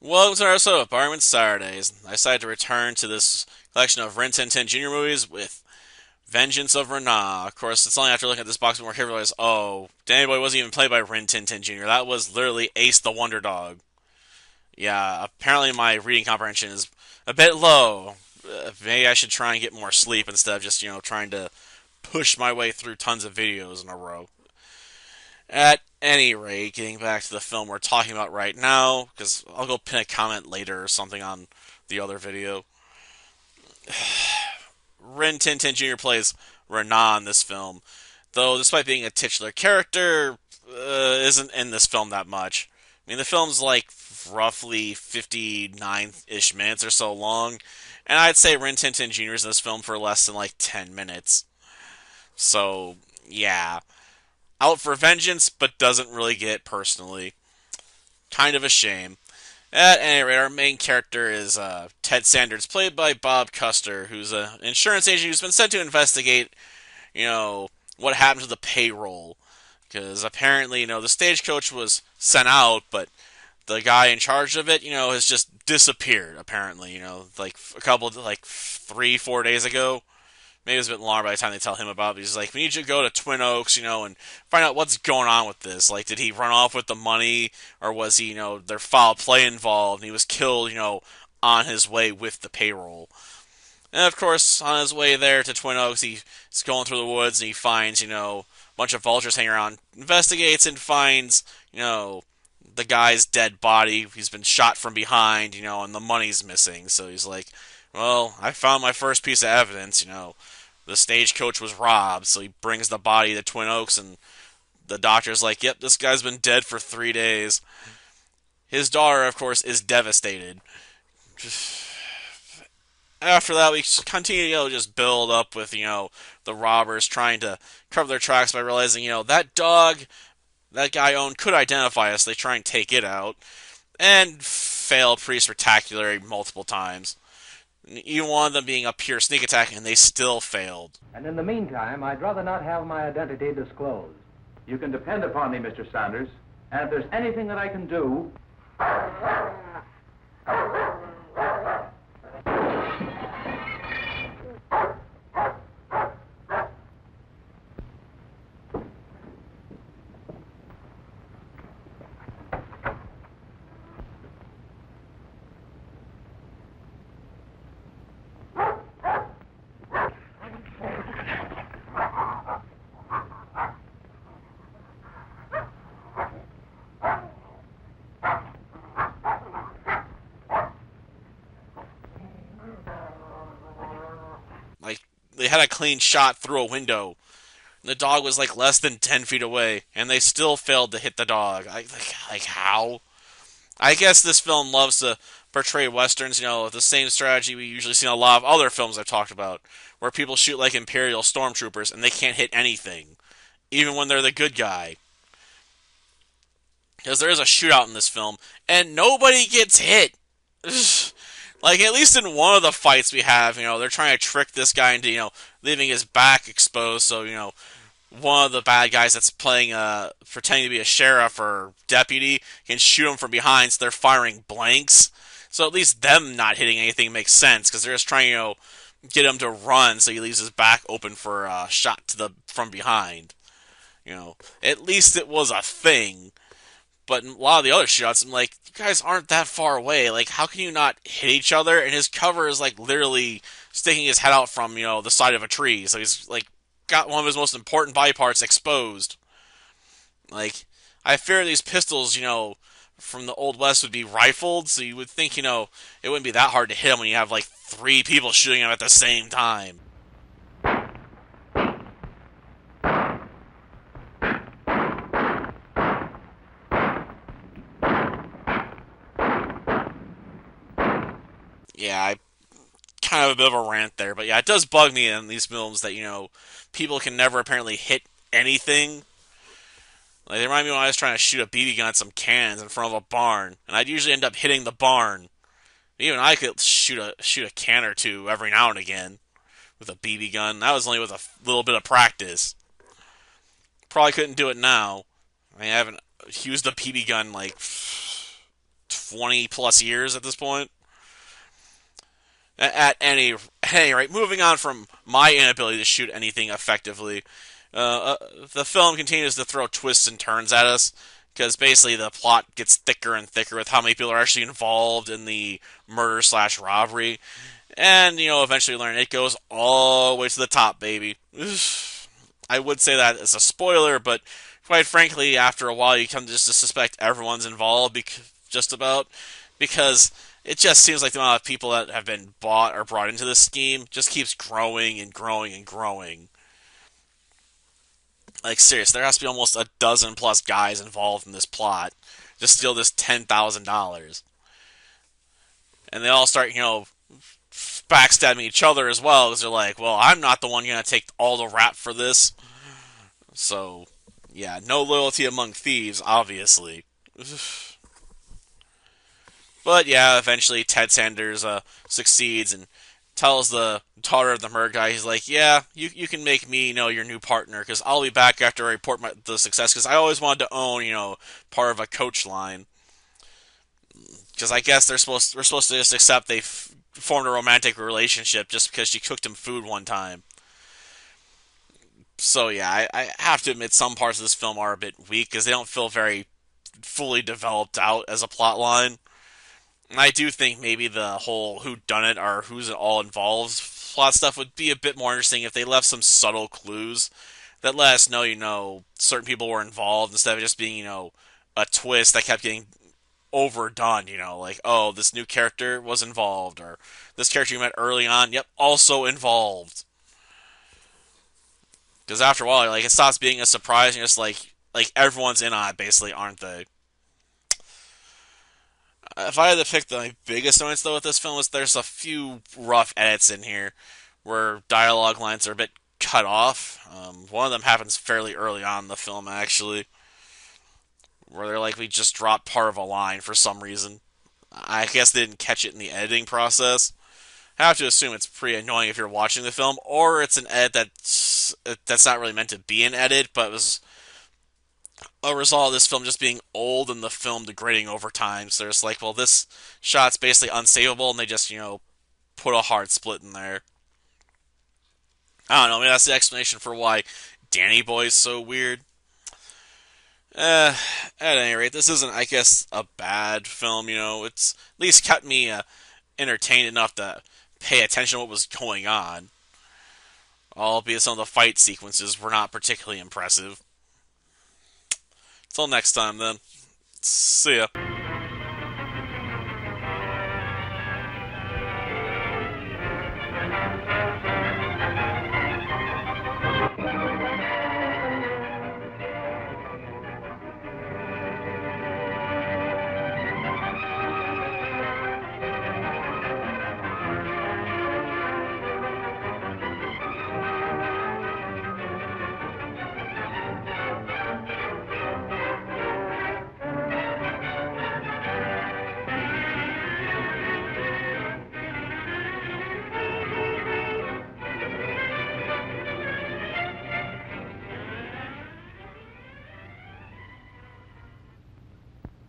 Welcome to our episode of Barman Saturdays. I decided to return to this collection of Rin Tin Tin Jr. movies with Vengeance of Rannah. Of course, it's only after looking at this box more carefully I realized, oh, Danny Boy wasn't even played by Rin Tin Tin Jr. That was literally Ace the Wonder Dog. Yeah, apparently my reading comprehension is a bit low. Maybe I should try and get more sleep instead of just, trying to push my way through tons of videos in a row. At any rate, getting back to the film we're talking about right now, because I'll go pin a comment later or something on the other video. Rin Tin Tin Jr. plays Rannah in this film, though despite being a titular character, isn't in this film that much. I mean, the film's like roughly 59-ish minutes or so long, and I'd say Rin Tin Tin Jr. is in this film for less than like 10 minutes. So, yeah. Out for vengeance, but doesn't really get it personally. Kind of a shame. At any rate, our main character is Ted Sanders, played by Bob Custer, who's an insurance agent who's been sent to investigate, what happened to the payroll. Because apparently, the stagecoach was sent out, but the guy in charge of it, has just disappeared, apparently, like a couple, like 3, 4 days ago. Maybe it was a bit longer by the time they tell him about it. He's like, we need you to go to Twin Oaks, and find out what's going on with this. Like, did he run off with the money, or was he, there foul play involved, and he was killed, on his way with the payroll. And of course, on his way there to Twin Oaks, he's going through the woods and he finds, a bunch of vultures hanging around, investigates and finds, the guy's dead body. He's been shot from behind, and the money's missing. So he's like, well, I found my first piece of evidence, the stagecoach was robbed, so he brings the body to Twin Oaks, and the doctor's like, yep, this guy's been dead for 3 days. His daughter, of course, is devastated. After that, we continue, just build up with, the robbers trying to cover their tracks by realizing, that dog that guy owned could identify us. They try and take it out, and fail pretty spectacularly multiple times. Even one of them being a pure sneak attack, and they still failed. And in the meantime, I'd rather not have my identity disclosed. You can depend upon me, Mr. Saunders. And if there's anything that I can do... Like, they had a clean shot through a window. The dog was like less than 10 feet away, and they still failed to hit the dog. Like how? I guess this film loves to portray westerns, the same strategy we usually see in a lot of other films I've talked about, where people shoot like Imperial stormtroopers and they can't hit anything, even when they're the good guy. Because there is a shootout in this film, and nobody gets hit. Like, at least in one of the fights we have, they're trying to trick this guy into, leaving his back exposed, so, one of the bad guys that's playing, pretending to be a sheriff or deputy can shoot him from behind, so they're firing blanks. So at least them not hitting anything makes sense, because they're just trying, get him to run, so he leaves his back open for a shot from behind. At least it was a thing. But in a lot of the other shots, I'm like, you guys aren't that far away. Like, how can you not hit each other? And his cover is, like, literally sticking his head out from, the side of a tree. So he's, like, got one of his most important body parts exposed. Like, I fear these pistols, from the Old West would be rifled. So you would think, it wouldn't be that hard to hit him when you have, like, 3 people shooting him at the same time. Yeah, I kind of a bit of a rant there, but yeah, it does bug me in these films that people can never apparently hit anything. Like, they remind me when I was trying to shoot a BB gun at some cannons in front of a barn, and I'd usually end up hitting the barn. Even I could shoot a can or two every now and again with a BB gun. That was only with a little bit of practice. Probably couldn't do it now. I mean, I haven't used a BB gun like 20 plus years at this point. At any rate, moving on from my inability to shoot anything effectively, the film continues to throw twists and turns at us because basically the plot gets thicker and thicker with how many people are actually involved in the murder slash robbery, and eventually learn it goes all the way to the top, baby. I would say that as a spoiler, but quite frankly, after a while, you come just to suspect everyone's involved, just about, because it just seems like the amount of people that have been bought or brought into this scheme just keeps growing and growing and growing. Like, serious, there has to be almost a dozen plus guys involved in this plot to steal this $10,000. And they all start, backstabbing each other as well, because they're like, well, I'm not the one going to take all the rap for this. So, yeah, no loyalty among thieves, obviously. But yeah, eventually Ted Sanders succeeds and tells the daughter of the murder guy, he's like, yeah, you can make me, your new partner, because I'll be back after I report the success, because I always wanted to own, part of a coach line. Because I guess we're supposed to just accept they formed a romantic relationship just because she cooked him food one time. So yeah, I have to admit some parts of this film are a bit weak because they don't feel very fully developed out as a plot line. And I do think maybe the whole who done it or who's it all involved plot stuff would be a bit more interesting if they left some subtle clues that let us know, certain people were involved instead of just being, a twist that kept getting overdone, like, oh, this new character was involved, or this character you met early on, yep, also involved. Because after a while, like, it stops being a surprise, and just like everyone's in on it, basically, aren't they? If I had to pick the biggest annoyance though with this film is there's a few rough edits in here where dialogue lines are a bit cut off. One of them happens fairly early on in the film, actually, where they're like, we just dropped part of a line for some reason. I guess they didn't catch it in the editing process. I have to assume it's pretty annoying if you're watching the film, or it's an edit that's not really meant to be an edit, but was a result of this film just being old and the film degrading over time. So it's like, well, this shot's basically unsavable, and they just, put a hard split in there. I don't know, maybe that's the explanation for why Danny Boy's so weird. At any rate, this isn't, I guess, a bad film, It's at least kept me entertained enough to pay attention to what was going on. Albeit some of the fight sequences were not particularly impressive. Until next time, then. See ya.